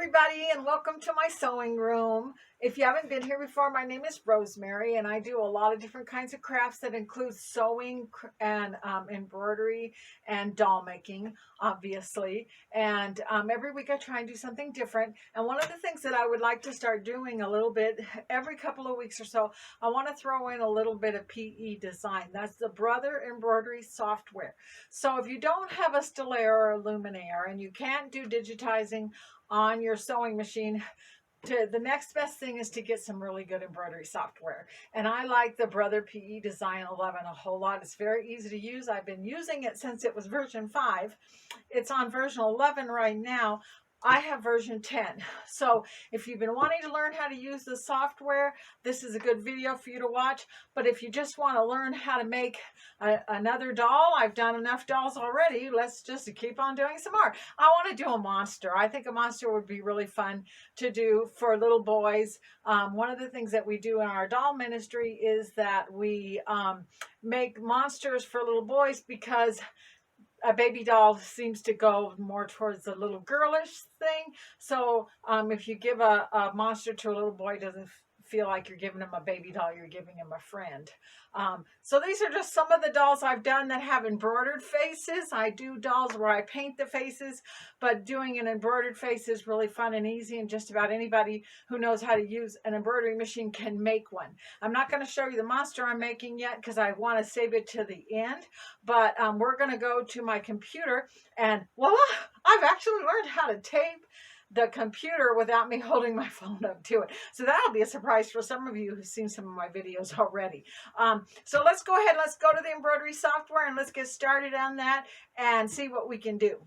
everybody, and welcome to my sewing room. If you haven't been here before, my name is Rosemary, and I do a lot of different kinds of crafts that include sewing and embroidery and doll making, obviously. And every week I try and do something different. And one of the things that I would like to start doing a little bit every couple of weeks or so, I want to throw in a little bit of PE design. That's the Brother Embroidery software. So if you don't have a Stellare or a Luminaire and you can't do digitizing on your sewing machine, the next best thing is to get some really good embroidery software. And I like the Brother PE Design 11 a whole lot. It's very easy to use. I've been using it since it was version 5. It's on version 11 right now. I have version 10. So if you've been wanting to learn how to use the software, this is a good video for you to watch. But if you just want to learn how to make another doll, I've done enough dolls already. Let's just keep on doing some more. I want to do a monster. I think a monster would be really fun to do for little boys. One of the things that we do in our doll ministry is that we make monsters for little boys, because a baby doll seems to go more towards the little girlish thing. So if you give a monster to a little boy, it doesn't feel like you're giving him a baby doll, you're giving him a friend. So these are just some of the dolls I've done that have embroidered faces. I do dolls where I paint the faces, but doing an embroidered face is really fun and easy, and just about anybody who knows how to use an embroidery machine can make one. I'm not going to show you the monster I'm making yet because I want to save it to the end, but we're going to go to my computer, and voila, I've actually learned how to tape the computer without me holding my phone up to it. So that'll be a surprise for some of you who've seen some of my videos already. So let's go ahead, let's go to the embroidery software and let's get started on that and see what we can do.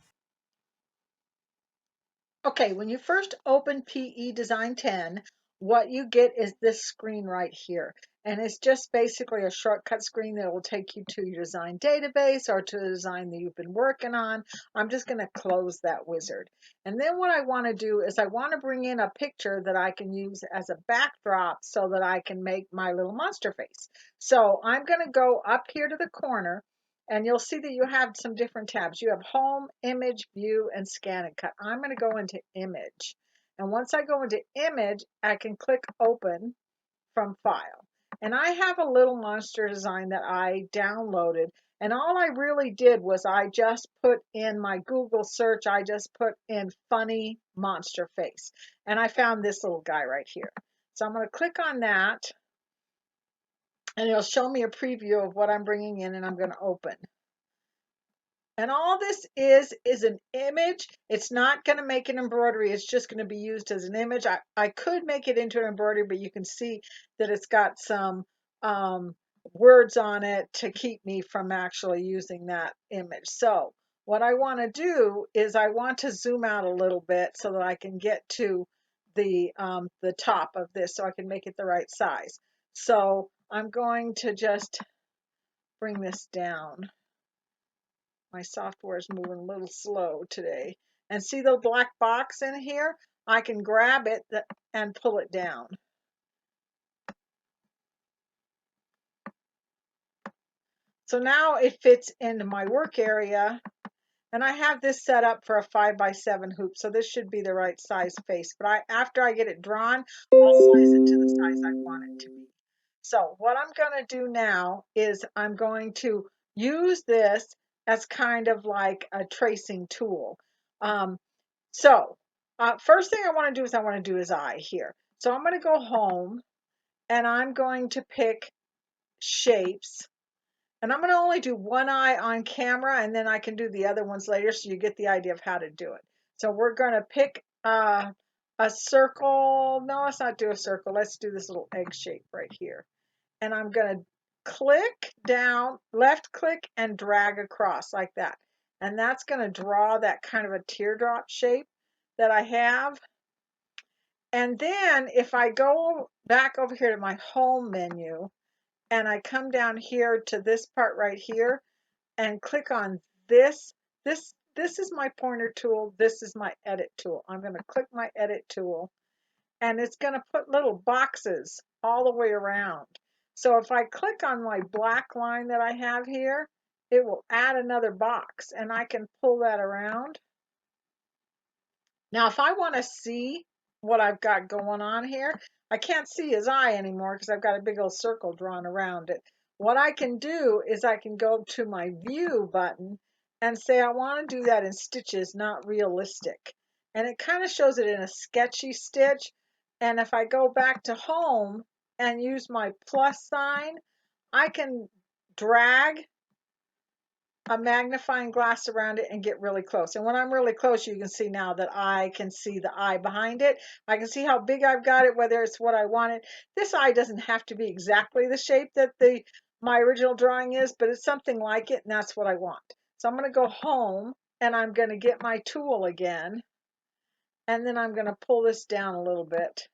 Okay, when you first open PE Design 10, what you get is this screen right here. And it's just basically a shortcut screen that will take you to your design database or to the design that you've been working on. I'm just going to close that wizard. And then what I want to do is I want to bring in a picture that I can use as a backdrop so that I can make my little monster face. So I'm going to go up here to the corner, and you'll see that you have some different tabs. You have home, image, view, and scan and cut. I'm going to go into image. And once I go into image, I can click open from file. And I have a little monster design that I downloaded. And all I really did was I just put in my Google search, I just put in funny monster face. And I found this little guy right here. So I'm going to click on that, and it'll show me a preview of what I'm bringing in, and I'm going to open. And all this is an image. It's not going to make an embroidery. It's just going to be used as an image. I could make it into an embroidery, but you can see that it's got some words on it to keep me from actually using that image. So what I want to do is I want to zoom out a little bit so that I can get to the top of this so I can make it the right size. So I'm going to just bring this down. My software is moving a little slow today. And see the black box in here? I can grab it and pull it down. So now it fits into my work area. And I have this set up for a 5x7 hoop, so this should be the right size face. But after I get it drawn, I'll size it to the size I want it to be. So what I'm going to do now is I'm going to use this as kind of like a tracing tool. First thing I want to do is I want to do his eye here. So I'm going to go home, and I'm going to pick shapes. And I'm going to only do one eye on camera, and then I can do the other ones later so you get the idea of how to do it. So we're going to pick a circle. No, let's not do a circle. Let's do this little egg shape right here. And I'm going to click down, left click, and drag across like that. And that's going to draw that kind of a teardrop shape that I have. And then if I go back over here to my home menu, and I come down here to this part right here and click on this is my pointer tool, this is my edit tool. I'm going to click my edit tool, and it's going to put little boxes all the way around. So if I click on my black line that I have here, it will add another box, and I can pull that around Now, if I want to see what I've got going on here, I can't see his eye anymore because I've got a big old circle drawn around it. What I can do is I can go to my view button and say I want to do that in stitches, not realistic. And it kind of shows it in a sketchy stitch. And if I go back to home and use my plus sign, I can drag a magnifying glass around it and get really close. And when I'm really close, you can see now that I can see the eye behind it. I can see how big I've got it, whether it's what I wanted. This eye doesn't have to be exactly the shape that my original drawing is, but it's something like it, and that's what I want. So I'm going to go home, and I'm going to get my tool again, and then I'm going to pull this down a little bit.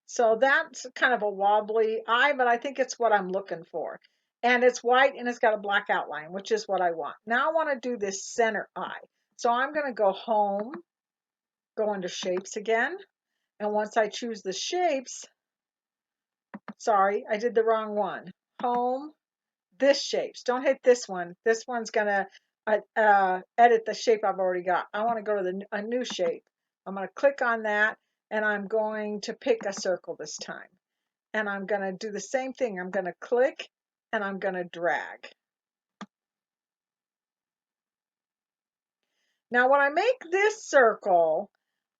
So that's kind of a wobbly eye, but I think it's what I'm looking for. And it's white and it's got a black outline, which is what I want. Now I want to do this center eye. So I'm going to go home, go into shapes again. And once I choose the shapes, sorry, I did the wrong one. Home, this shapes. Don't hit this one. This one's going to edit the shape I've already got. I want to go to a new shape. I'm going to click on that and I'm going to pick a circle this time. And I'm going to do the same thing. I'm going to click and I'm going to drag. Now when I make this circle,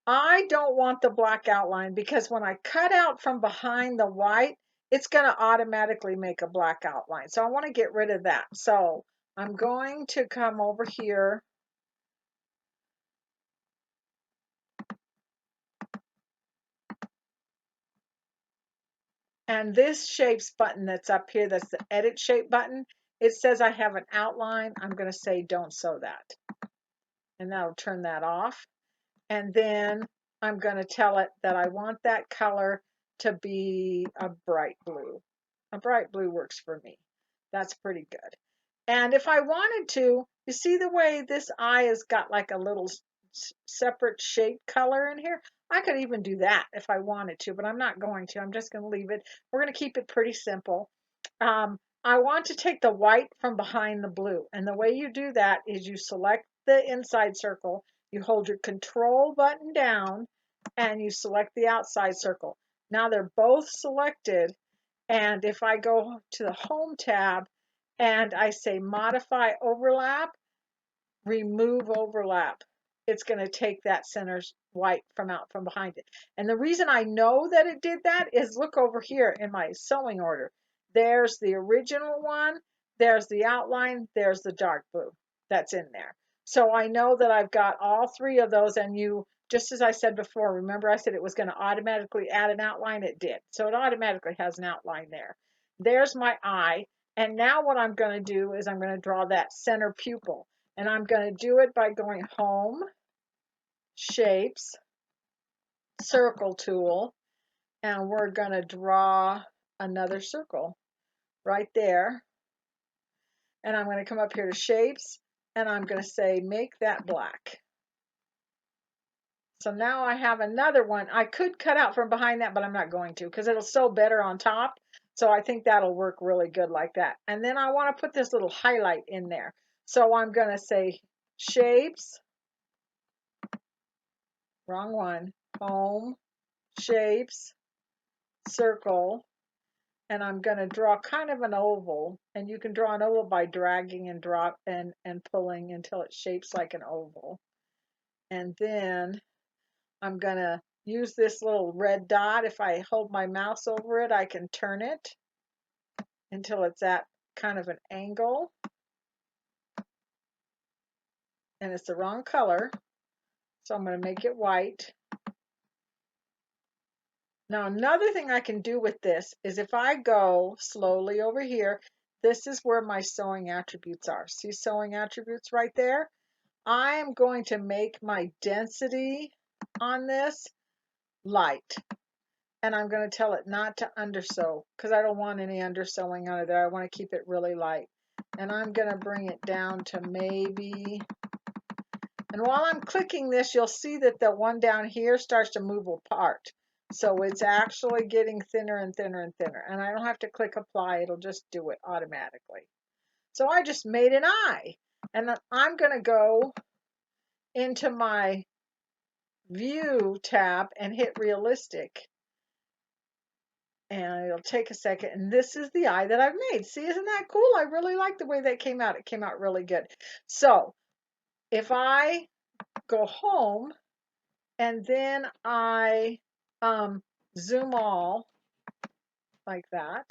I don't want the black outline because when I cut out from behind the white, it's going to automatically make a black outline. So I want to get rid of that. So I'm going to come over here and this shapes button that's up here, that's the edit shape button. It says I have an outline. I'm going to say don't sew that. And that'll turn that off. And then I'm going to tell it that I want that color to be a bright blue. A bright blue works for me. That's pretty good. And if I wanted to, you see the way this eye has got like a little separate shape color in here? I could even do that if I wanted to, but I'm not going to. I'm just going to leave it. We're going to keep it pretty simple. I want to take the white from behind the blue. And the way you do that is you select the inside circle, you hold your control button down, and you select the outside circle. Now they're both selected. And if I go to the Home tab and I say Modify Overlap, Remove Overlap, it's going to take that center white from out from behind it. And the reason I know that it did that is look over here in my sewing order. There's the original one, there's the outline, there's the dark blue that's in there. So I know that I've got all three of those, and you, just as I said before, remember I said it was going to automatically add an outline? It did. So it automatically has an outline there. There's my eye. And now what I'm going to do is I'm going to draw that center pupil. And I'm going to do it by going Home, Shapes, Circle tool, and we're going to draw another circle right there. And I'm going to come up here to Shapes, and I'm going to say make that black. So now I have another one. I could cut out from behind that, but I'm not going to because it'll sew better on top. So I think that'll work really good like that. And then I want to put this little highlight in there. So I'm going to say Shapes, wrong one, Home, Shapes, Circle, and I'm going to draw kind of an oval. And you can draw an oval by dragging and and pulling until it shapes like an oval. And then I'm going to use this little red dot. If I hold my mouse over it, I can turn it until it's at kind of an angle. And it's the wrong color. So I'm going to make it white. Now another thing I can do with this is if I go slowly over here, this is where my sewing attributes are. See sewing attributes right there? I am going to make my density on this light. And I'm going to tell it not to undersew because I don't want any undersewing on it there. I want to keep it really light. And I'm going to bring it down to maybe, and while I'm clicking this, you'll see that the one down here starts to move apart. So it's actually getting thinner and thinner and thinner. And I don't have to click apply, it'll just do it automatically. So I just made an eye. And I'm going to go into my View tab and hit realistic. And it'll take a second. And this is the eye that I've made. See, isn't that cool? I really like the way that came out. It came out really good. So if I go home and then I zoom all like that,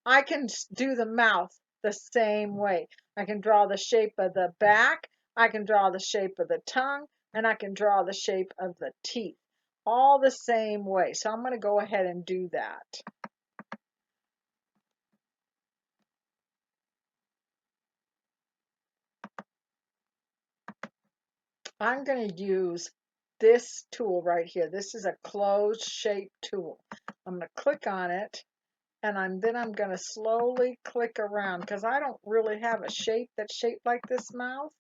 I can do the mouth the same way. I can draw the shape of the back, I can draw the shape of the tongue, and I can draw the shape of the teeth, all the same way. So I'm going to go ahead and do that. I'm going to use this tool right here. This is a closed shape tool. I'm going to click on it, and then I'm going to slowly click around because I don't really have a shape that's shaped like this mouth.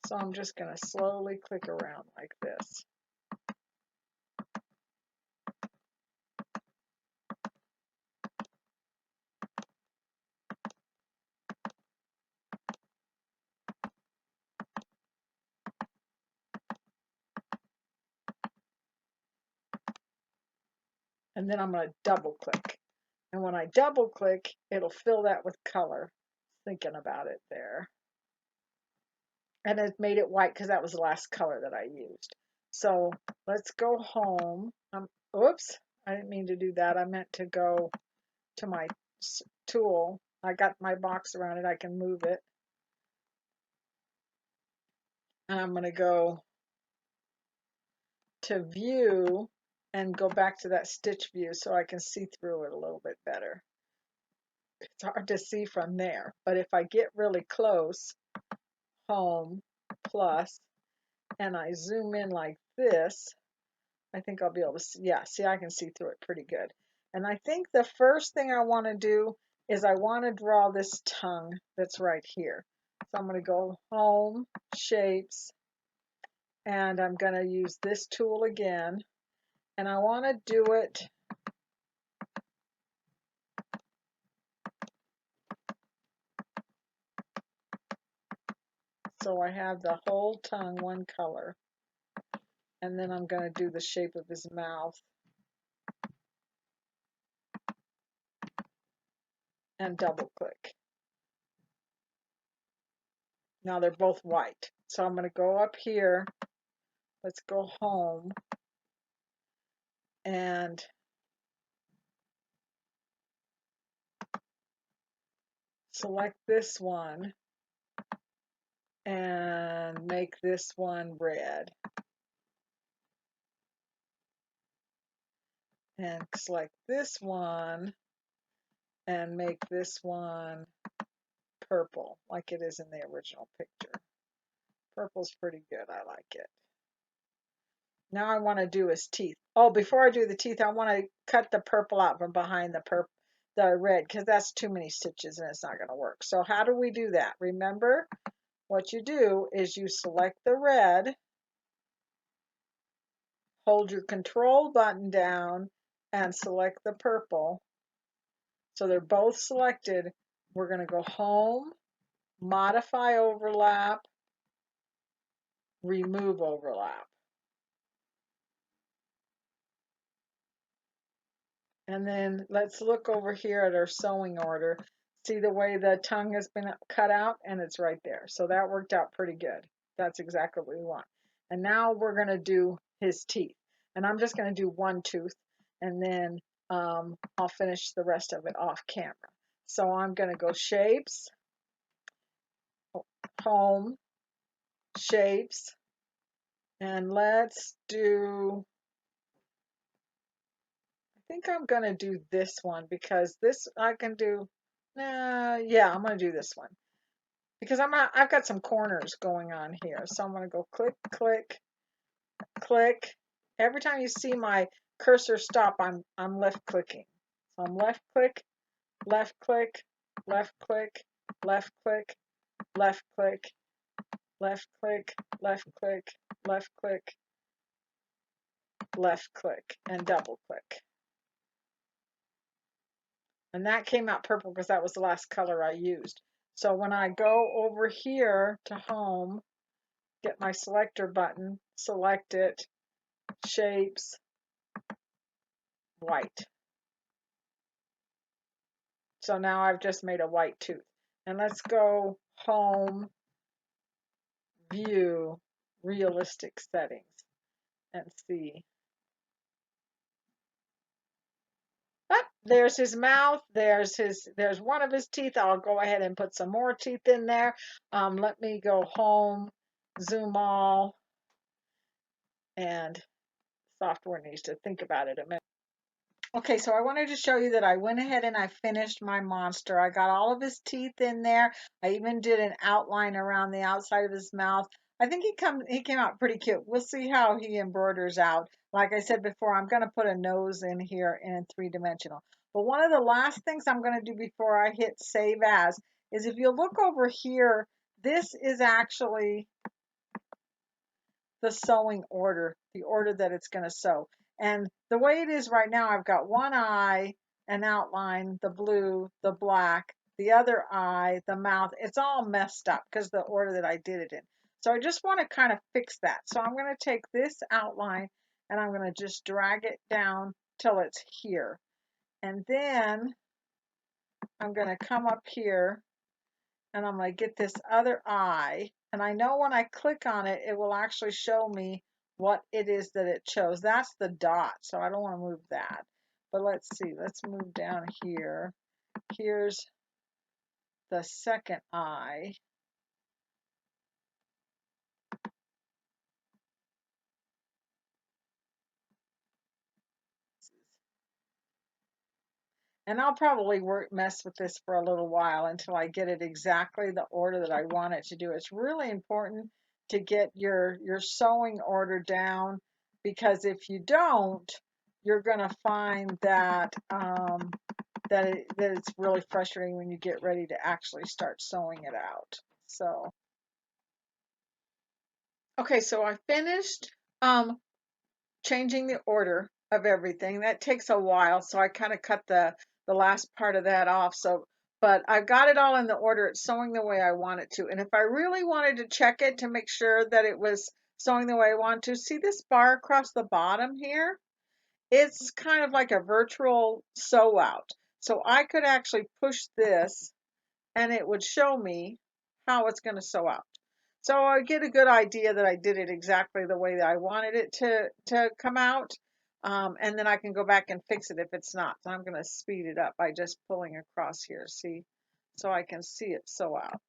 So I'm just going to slowly click around like this. And then I'm going to double click. And when I double click, it'll fill that with color. Thinking about it there. And it made it white because that was the last color that I used. So let's go home. Oops, I didn't mean to do that. I meant to go to my tool. I got my box around it. I can move it. And I'm going to go to view and go back to that stitch view so I can see through it a little bit better. It's hard to see from there, but if I get really close, home, plus, and I zoom in like this, I think I'll be able to see. Yeah, see, I can see through it pretty good. And I think the first thing I want to do is I want to draw this tongue that's right here. So I'm going to go home, shapes, and I'm going to use this tool again. And I want to do it so I have the whole tongue one color. And then I'm going to do the shape of his mouth. And double click. Now they're both white. So I'm going to go up here. Let's go home. And select this one. And make this one red. And select this one. And make this one purple, like it is in the original picture. Purple's pretty good. I like it. Now I want to do his teeth. Oh, before I do the teeth, I want to cut the purple out from behind the red, because that's too many stitches and it's not going to work. So how do we do that? Remember, what you do is you select the red, hold your control button down, and select the purple. So they're both selected. We're going to go home, modify overlap, remove overlap. And then let's look over here at our sewing order. See the way the tongue has been cut out, and it's right there. So that worked out pretty good. That's exactly what we want. And now we're going to do his teeth. And I'm just going to do one tooth, and then I'll finish the rest of it off camera. So I'm going to go shapes, home, shapes, and let's do, I think I'm going to do this one because this I can do. Yeah, I'm going to do this one because I've got some corners going on here. So I'm going to go click, click, click. Every time you see my cursor stop, I'm left clicking. So I'm left click, left click, left click, left click, left click, left click, left click, left click, left click, and double click. And that came out purple because that was the last color I used. So when I go over here to home, get my selector button, select it, shapes, white. So now I've just made a white tooth. And let's go home, view, realistic settings, and see. Ah, there's his mouth. There's one of his teeth. I'll go ahead and put some more teeth in there. Let me go home, zoom all, and software needs to think about it a minute. Okay, so I wanted to show you that I went ahead and I finished my monster. I got all of his teeth in there. I even did an outline around the outside of his mouth. I think he came out pretty cute. We'll see how he embroiders out. Like I said before, I'm going to put a nose in here in 3-dimensional. But one of the last things I'm going to do before I hit save as is if you look over here, this is actually the sewing order, the order that it's going to sew. And the way it is right now, I've got one eye, an outline, the blue, the black, the other eye, the mouth. It's all messed up because of the order that I did it in. So I just want to kind of fix that. So I'm going to take this outline and I'm going to just drag it down till it's here. And then I'm going to come up here and I'm going to get this other eye. And I know when I click on it, it will actually show me what it is that it chose. That's the dot, so I don't want to move that. But let's see, let's move down here. Here's the second eye. And I'll probably mess with this for a little while until I get it exactly the order that I want it to do. It's really important to get your sewing order down, because if you don't, you're going to find that that it's really frustrating when you get ready to actually start sewing it out. So, okay, so I finished changing the order of everything. That takes a while, so I kind of cut the last part of that off. So, but I've got it all in the order. It's sewing the way I want it to. And if I really wanted to check it to make sure that it was sewing the way I want to, see this bar across the bottom here? It's kind of like a virtual sew out. So I could actually push this and it would show me how it's going to sew out. So I get a good idea that I did it exactly the way that I wanted it to come out. And then I can go back and fix it if it's not. So I'm going to speed it up by just pulling across here, see, so I can see it sew out.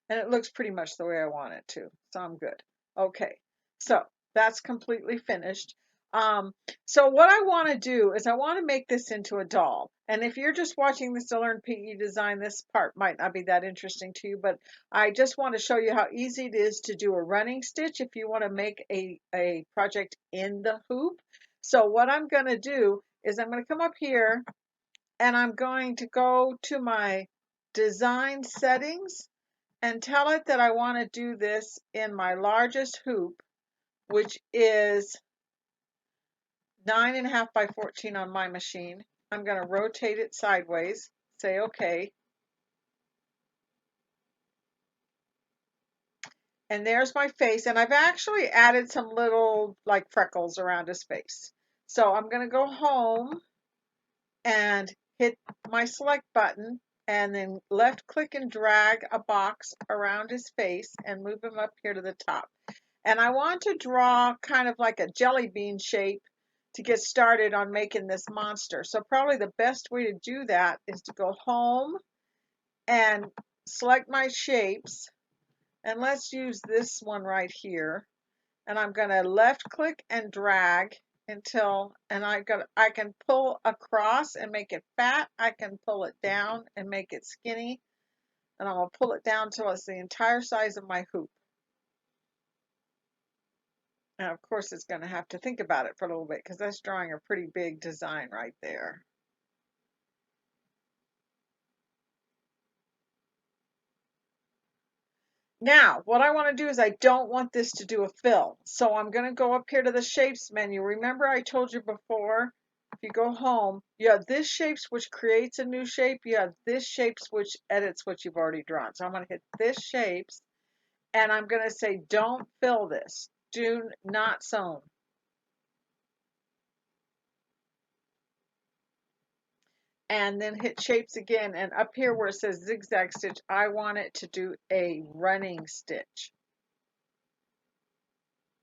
And it looks pretty much the way I want it to. So I'm good. Okay, so that's completely finished. So what I want to do is I want to make this into a doll. And if you're just watching this to learn PE design, this part might not be that interesting to you, but I just want to show you how easy it is to do a running stitch if you want to make a project in the hoop. So what I'm going to do is I'm going to come up here and I'm going to go to my design settings and tell it that I want to do this in my largest hoop, which is 9.5 by 14 on my machine. I'm going to rotate it sideways, say OK. And there's my face. And I've actually added some little like freckles around his face. So I'm going to go home and hit my select button and then left click and drag a box around his face and move him up here to the top. And I want to draw kind of like a jelly bean shape to get started on making this monster. So probably the best way to do that is to go home and select my shapes. And let's use this one right here. And I'm going to left click and drag until, and I can pull across and make it fat. I can pull it down and make it skinny. And I'm going to pull it down till it's the entire size of my hoop. And of course, it's going to have to think about it for a little bit because that's drawing a pretty big design right there. Now, what I want to do is I don't want this to do a fill. So I'm going to go up here to the shapes menu. Remember I told you before you go home, you have this shapes which creates a new shape. You have this shapes which edits what you've already drawn. So I'm going to hit this shapes and I'm going to say don't fill this. Do not sewn. And then hit shapes again, and up here where it says zigzag stitch, I want it to do a running stitch,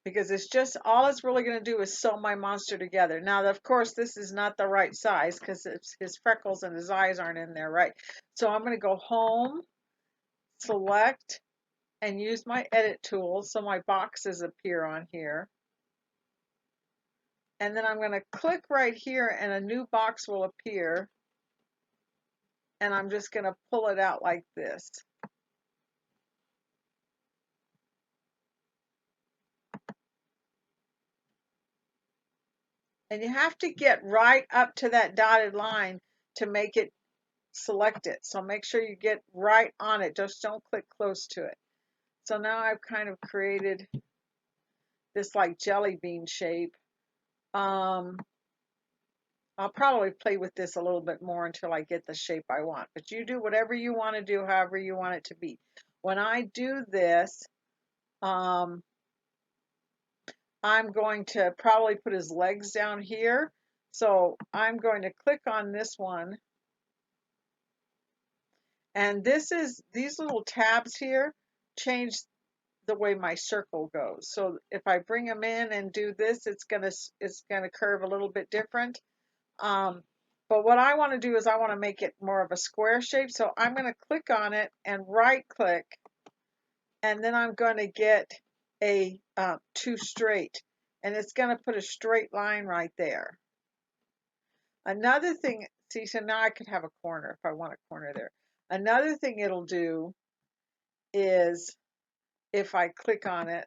because it's just all it's really going to do is sew my monster together. Now of course this is not the right size because his freckles and his eyes aren't in there right. So I'm going to go home, select, and use my edit tool so my boxes appear on here. And then I'm going to click right here and a new box will appear. And I'm just going to pull it out like this. And you have to get right up to that dotted line to make it select it. So make sure you get right on it. Just don't click close to it. So now I've kind of created this like jelly bean shape. I'll probably play with this a little bit more until I get the shape I want. But you do whatever you want to do, however you want it to be. When I do this, I'm going to probably put his legs down here. So I'm going to click on this one. And these little tabs here change the way my circle goes. So if I bring them in and do this, it's gonna curve a little bit different. But what I want to do is I want to make it more of a square shape. So I'm going to click on it and right click, and then I'm going to get a to straight, and it's going to put a straight line right there. Another thing, see, so now I could have a corner if I want a corner there. Another thing it'll do is if I click on it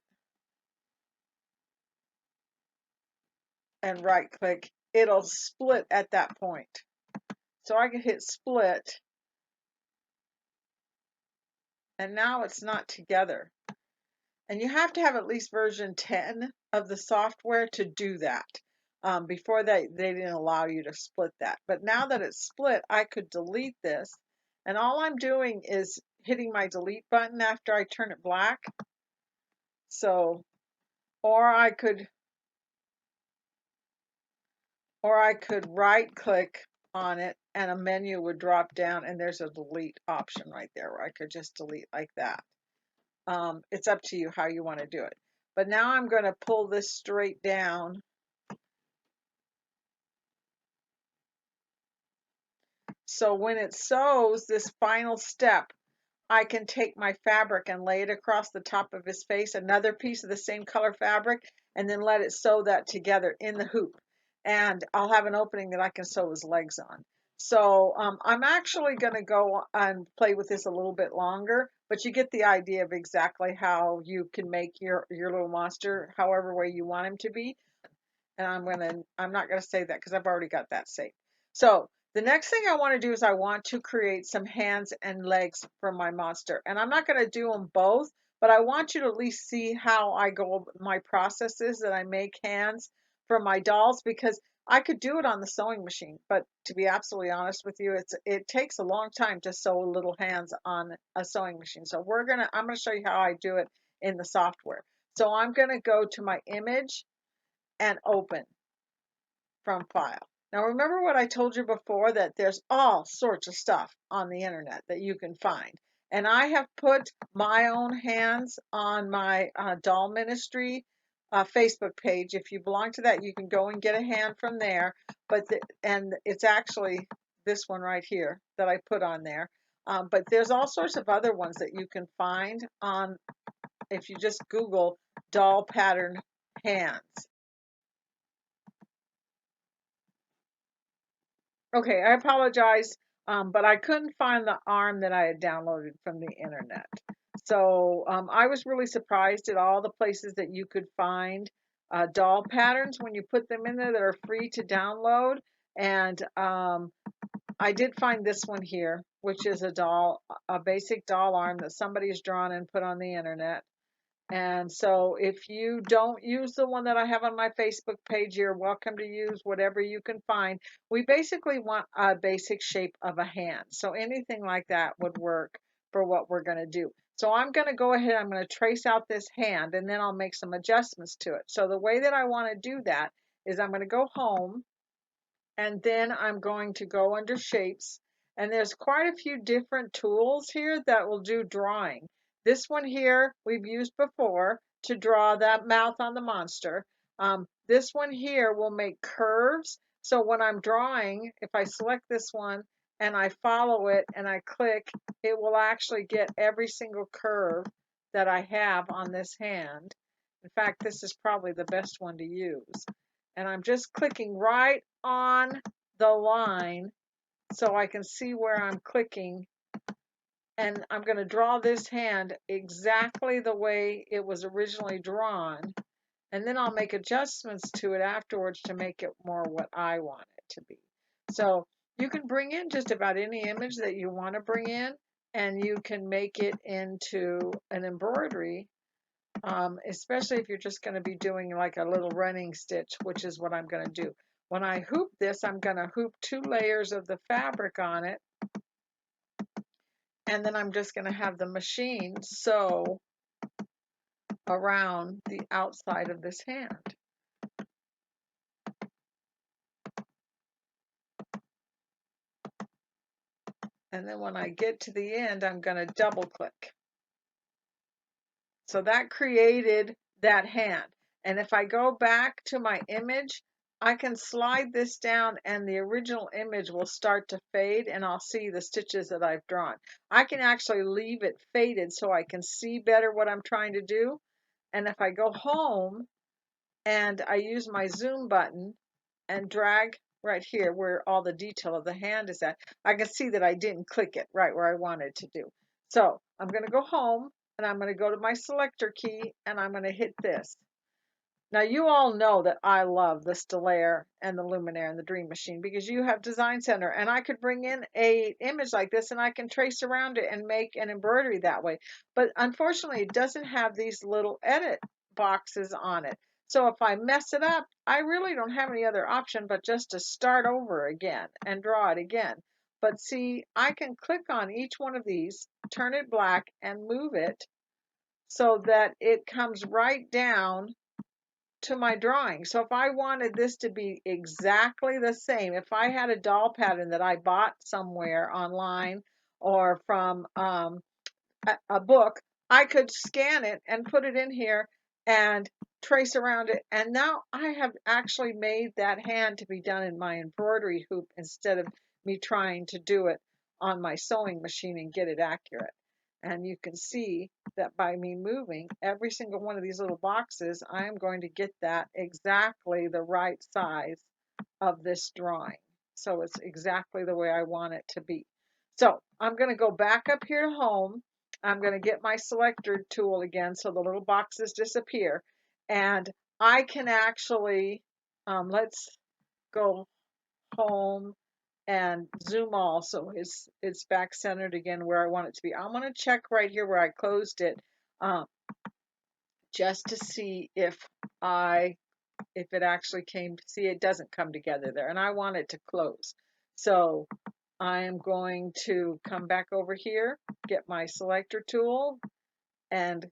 and right click, it'll split at that point. So I can hit split, and now it's not together. And you have to have at least version 10 of the software to do that. Before they didn't allow you to split that. But now that it's split, I could delete this. And all I'm doing is hitting my delete button after I turn it black. So, or I could right click on it and a menu would drop down and there's a delete option right there where I could just delete like that. It's up to you how you want to do it. But now I'm going to pull this straight down. So when it sews this final step, I can take my fabric and lay it across the top of his face, another piece of the same color fabric, and then let it sew that together in the hoop. And I'll have an opening that I can sew his legs on. So I'm actually going to go and play with this a little bit longer, but you get the idea of exactly how you can make your little monster however way you want him to be. And I'm not going to say that because I've already got that saved. So the next thing I want to do is I want to create some hands and legs for my monster. And I'm not going to do them both, but I want you to at least see how I go, my processes that I make hands for my dolls, because I could do it on the sewing machine, but to be absolutely honest with you, it takes a long time to sew little hands on a sewing machine. So I'm going to show you how I do it in the software. So I'm going to go to my image and open from file. Now remember what I told you before, that there's all sorts of stuff on the internet that you can find. And I have put my own hands on my doll ministry Facebook page. If you belong to that, you can go and get a hand from there. And it's actually this one right here that I put on there. But there's all sorts of other ones that you can find on, if you just Google doll pattern hands. Okay, I apologize, but I couldn't find the arm that I had downloaded from the internet. So I was really surprised at all the places that you could find doll patterns when you put them in there that are free to download. And I did find this one here, which is a basic doll arm that somebody has drawn and put on the internet. And so if you don't use the one that I have on my Facebook page, you're welcome to use whatever you can find. We basically want a basic shape of a hand. So anything like that would work for what we're going to do. So I'm going to go ahead, I'm going to trace out this hand and then I'll make some adjustments to it. So the way that I want to do that is I'm going to go home and then I'm going to go under shapes, and there's quite a few different tools here that will do drawing. This one here we've used before to draw that mouth on the monster. This one here will make curves, so when I'm drawing, if I select this one and I follow it and I click, it will actually get every single curve that I have on this hand. In fact, this is probably the best one to use. And I'm just clicking right on the line so I can see where I'm clicking. And I'm going to draw this hand exactly the way it was originally drawn. And then I'll make adjustments to it afterwards to make it more what I want it to be. So you can bring in just about any image that you want to bring in, and you can make it into an embroidery, especially if you're just going to be doing like a little running stitch, which is what I'm going to do. When I hoop this, I'm going to hoop 2 layers of the fabric on it, and then I'm just going to have the machine sew around the outside of this hand. And then when I get to the end, I'm going to double click. So that created that hand. And if I go back to my image, I can slide this down and the original image will start to fade and I'll see the stitches that I've drawn. I can actually leave it faded so I can see better what I'm trying to do. And if I go home and I use my zoom button and drag right here where all the detail of the hand is at, I can see that I didn't click it right where I wanted to do. So I'm going to go home and I'm going to go to my selector key and I'm going to hit this. Now you all know that I love the Stellaire and the Luminaire and the Dream Machine because you have Design Center, and I could bring in a image like this and I can trace around it and make an embroidery that way. But unfortunately it doesn't have these little edit boxes on it. So if I mess it up, I really don't have any other option but just to start over again and draw it again. But see, I can click on each one of these, turn it black, and move it so that it comes right down to my drawing. So if I wanted this to be exactly the same, if I had a doll pattern that I bought somewhere online or from a book, I could scan it and put it in here and trace around it. And now I have actually made that hand to be done in my embroidery hoop instead of me trying to do it on my sewing machine and get it accurate. And you can see that by me moving every single one of these little boxes, I am going to get that exactly the right size of this drawing. So it's exactly the way I want it to be. So I'm going to go back up here to home. I'm going to get my selector tool again so the little boxes disappear. And I can actually, let's go home and zoom all so it's back centered again where I want it to be. I'm going to check right here where I closed it just to see if it actually came. See, it doesn't come together there and I want it to close. So I am going to come back over here, get my selector tool, and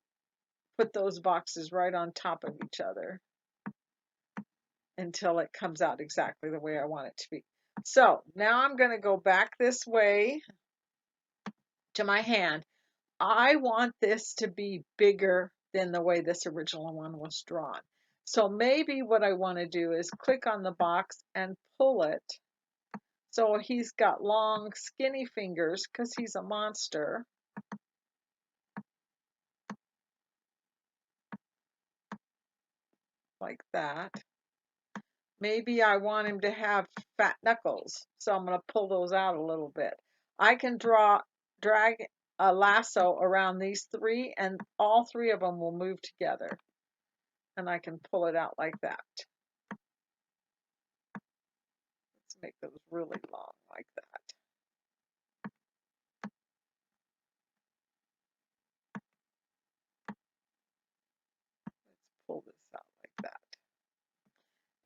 put those boxes right on top of each other until it comes out exactly the way I want it to be. So now I'm going to go back this way to my hand. I want this to be bigger than the way this original one was drawn. So maybe what I want to do is click on the box and pull it. So he's got long, skinny fingers because he's a monster. Like that. Maybe I want him to have fat knuckles, so I'm going to pull those out a little bit. I can drag a lasso around these three, and all three of them will move together. And I can pull it out like that. Let's make those really long like that.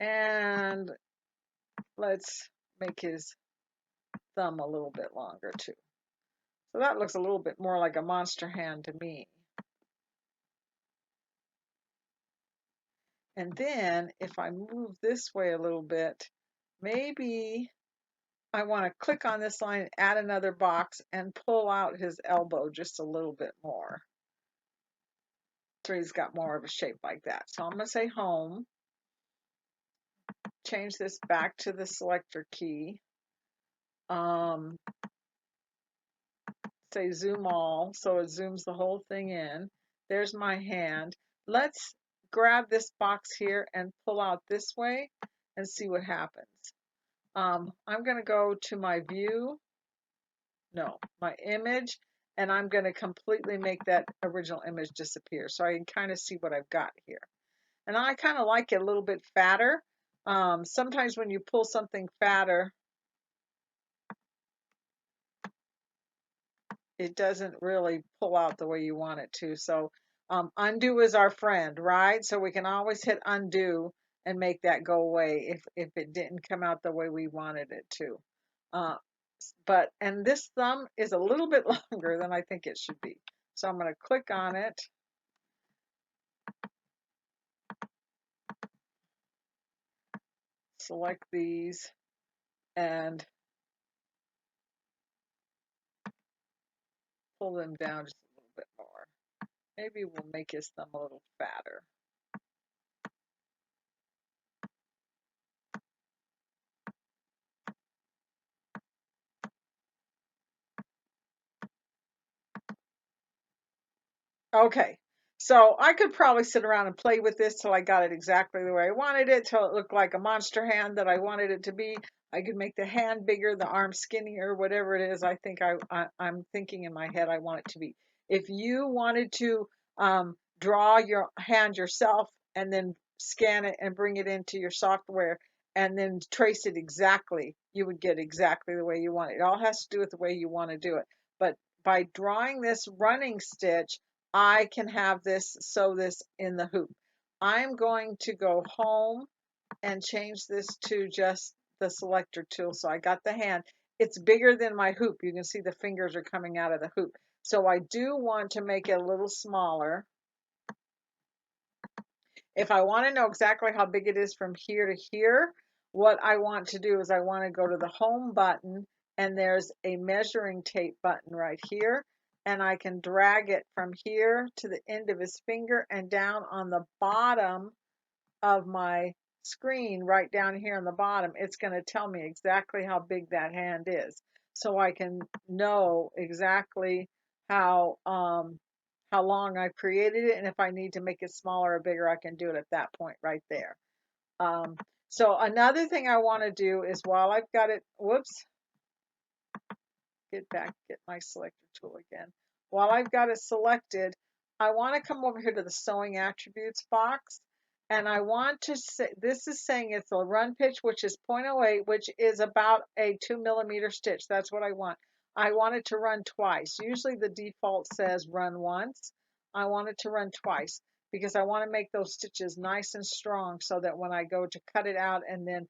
And let's make his thumb a little bit longer too. So that looks a little bit more like a monster hand to me. And then if I move this way a little bit, maybe I want to click on this line, add another box, and pull out his elbow just a little bit more. So he's got more of a shape like that. So I'm going to say home, change this back to the selector key, say zoom all, so it zooms the whole thing in. There's my hand. Let's grab this box here and pull out this way and see what happens. I'm going to go to my view, my image, and I'm going to completely make that original image disappear so I can kind of see what I've got here. And I kind of like it a little bit fatter. Sometimes when you pull something fatter, it doesn't really pull out the way you want it to. So undo is our friend, right? So we can always hit undo and make that go away if it didn't come out the way we wanted it to. And this thumb is a little bit longer than I think it should be. So I'm going to click on it. Select these and pull them down just a little bit more. Maybe we'll make his thumb a little fatter. Okay, so I could probably sit around and play with this till I got it exactly the way I wanted it, till it looked like a monster hand that I wanted it to be. I could make the hand bigger, the arm skinnier, whatever it is I think I'm thinking in my head I want it to be. If you wanted to draw your hand yourself and then scan it and bring it into your software and then trace it exactly, you would get exactly the way you want it. It all has to do with the way you want to do it. But by drawing this running stitch, I can have this, sew this in the hoop. I'm going to go home and change this to just the selector tool. So I got the hand. It's bigger than my hoop. You can see the fingers are coming out of the hoop. So I do want to make it a little smaller. If I want to know exactly how big it is from here to here, what I want to do is I want to go to the home button and there's a measuring tape button right here. And I can drag it from here to the end of his finger and down on the bottom of my screen, right down here on the bottom, it's going to tell me exactly how big that hand is. So I can know exactly how long I've created it, and if I need to make it smaller or bigger, I can do it at that point right there. So another thing I want to do is while I've got it, whoops, get my selector tool again. While I've got it selected, I want to come over here to the sewing attributes box, and I want to say, this is saying it's a run pitch, which is 0.08, which is about a 2mm stitch. That's what I want. I want it to run twice. Usually the default says run once. I want it to run twice because I want to make those stitches nice and strong so that when I go to cut it out and then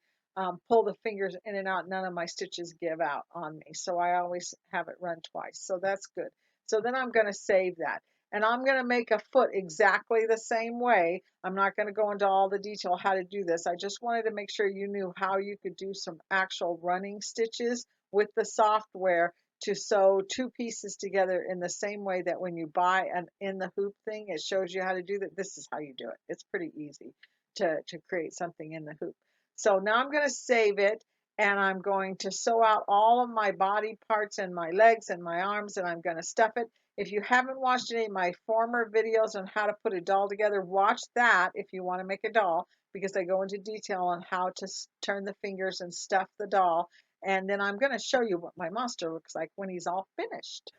pull the fingers in and out, none of my stitches give out on me. So I always have it run twice. So that's good. So then I'm going to save that. And I'm going to make a foot exactly the same way. I'm not going to go into all the detail how to do this. I just wanted to make sure you knew how you could do some actual running stitches with the software to sew two pieces together in the same way that when you buy an in the hoop thing, it shows you how to do that. This is how you do it. It's pretty easy to create something in the hoop. So now I'm going to save it and I'm going to sew out all of my body parts and my legs and my arms and I'm going to stuff it. If you haven't watched any of my former videos on how to put a doll together, watch that if you want to make a doll because I go into detail on how to turn the fingers and stuff the doll. And then I'm going to show you what my monster looks like when he's all finished.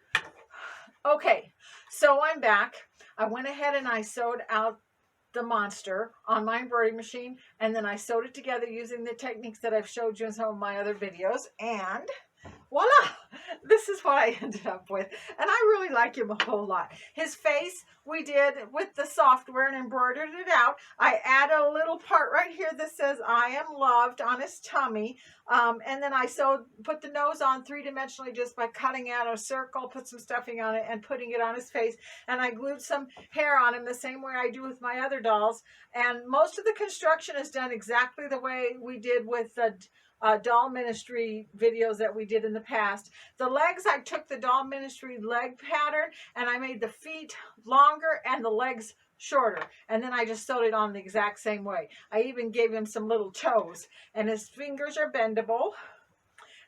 Okay, so I'm back. I went ahead and I sewed out the monster on my embroidery machine, and then I sewed it together using the techniques that I've showed you in some of my other videos, and voila, the this is what I ended up with. And I really like him a whole lot. His face, we did with the software and embroidered it out. I added a little part right here that says, I am loved on his tummy. And then I put the nose on three-dimensionally just by cutting out a circle, put some stuffing on it, and putting it on his face. And I glued some hair on him the same way I do with my other dolls. And most of the construction is done exactly the way we did with the doll ministry videos that we did in the past. The legs, I took the doll ministry leg pattern and I made the feet longer and the legs shorter, and then I just sewed it on the exact same way. I even gave him some little toes, and his fingers are bendable.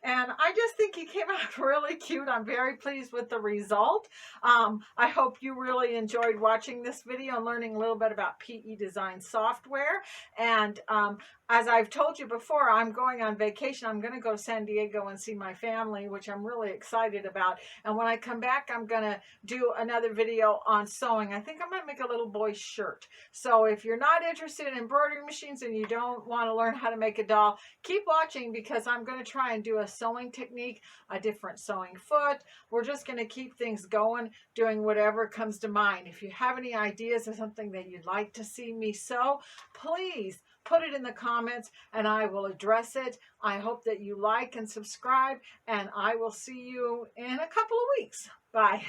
And I just think he came out really cute. I'm very pleased with the result. I hope you really enjoyed watching this video and learning a little bit about PE design software. And as I've told you before, I'm going on vacation. I'm going to go to San Diego and see my family, which I'm really excited about. And when I come back, I'm going to do another video on sewing. I think I'm going to make a little boy's shirt. So if you're not interested in embroidery machines and you don't want to learn how to make a doll, keep watching, because I'm going to try and do a sewing technique, a different sewing foot. We're just going to keep things going, doing whatever comes to mind. If you have any ideas of something that you'd like to see me sew, please put it in the comments and I will address it. I hope that you like and subscribe, and I will see you in a couple of weeks. Bye.